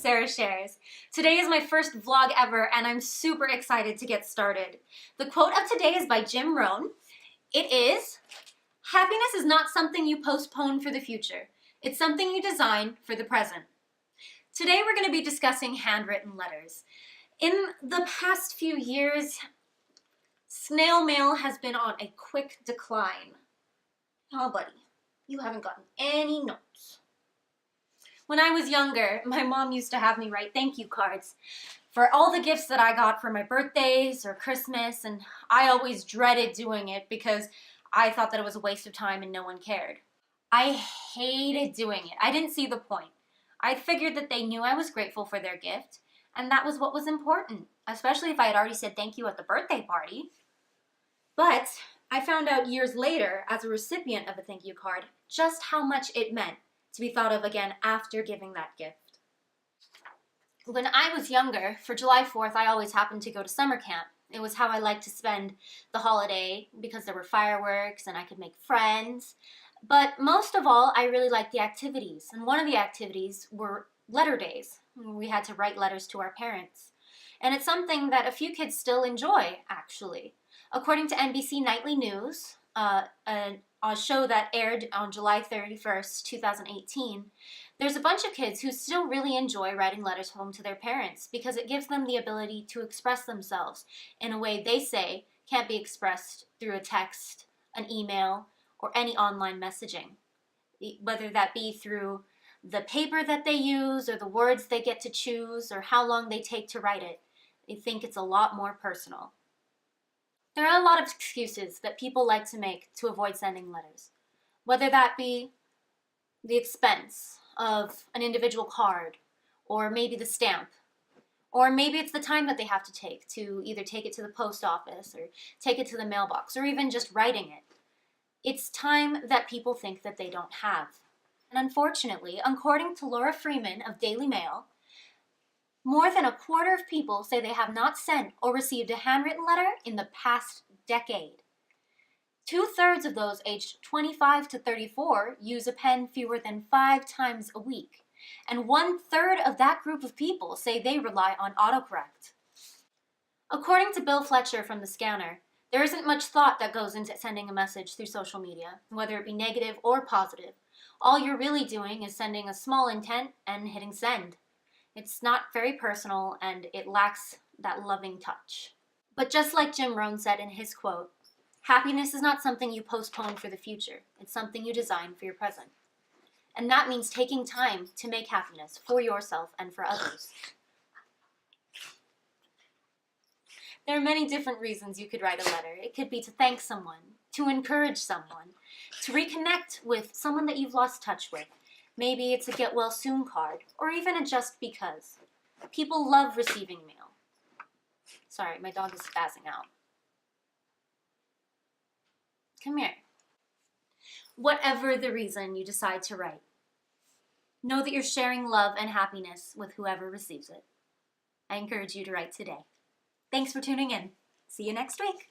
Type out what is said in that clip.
Sarah Shares. Today is my first vlog ever and I'm super excited to get started. The quote of today is by Jim Rohn. It is, "Happiness is not something you postpone for the future. It's something you design for the present." Today we're going to be discussing handwritten letters. In the past few years, snail mail has been on a quick decline. Oh, buddy, you haven't gotten any notes. When I was younger, my mom used to have me write thank you cards for all the gifts that I got for my birthdays or Christmas, and I always dreaded doing it because I thought that it was a waste of time and no one cared. I hated doing it. I didn't see the point. I figured that they knew I was grateful for their gift, and that was what was important, especially if I had already said thank you at the birthday party. But I found out years later, as a recipient of a thank you card, just how much it meant to be thought of again after giving that gift. When I was younger, for July 4th, I always happened to go to summer camp. It was how I liked to spend the holiday because there were fireworks and I could make friends. But most of all, I really liked the activities. And one of the activities were letter days. We had to write letters to our parents. And it's something that a few kids still enjoy, actually. According to NBC Nightly News, a show that aired on July 31st, 2018, there's a bunch of kids who still really enjoy writing letters home to their parents because it gives them the ability to express themselves in a way they say can't be expressed through a text, an email, or any online messaging. Whether that be through the paper that they use or the words they get to choose or how long they take to write it, they think it's a lot more personal. There are a lot of excuses that people like to make to avoid sending letters, whether that be the expense of an individual card, or maybe the stamp, or maybe it's the time that they have to take to either take it to the post office or take it to the mailbox, or even just writing it. It's time that people think that they don't have. And unfortunately, according to Laura Freeman of Daily Mail, more than a quarter of people say they have not sent or received a handwritten letter in the past decade. 2/3 of those aged 25 to 34 use a pen fewer than 5 times a week. And 1/3 of that group of people say they rely on autocorrect. According to Bill Fletcher from The Scanner, there isn't much thought that goes into sending a message through social media, whether it be negative or positive. All you're really doing is sending a small intent and hitting send. It's not very personal and it lacks that loving touch. But just like Jim Rohn said in his quote, happiness is not something you postpone for the future. It's something you design for your present. And that means taking time to make happiness for yourself and for others. There are many different reasons you could write a letter. It could be to thank someone, to encourage someone, to reconnect with someone that you've lost touch with. Maybe it's a get well soon card, or even a just because. People love receiving mail. Sorry, my dog is spazzing out. Come here. Whatever the reason you decide to write, know that you're sharing love and happiness with whoever receives it. I encourage you to write today. Thanks for tuning in. See you next week.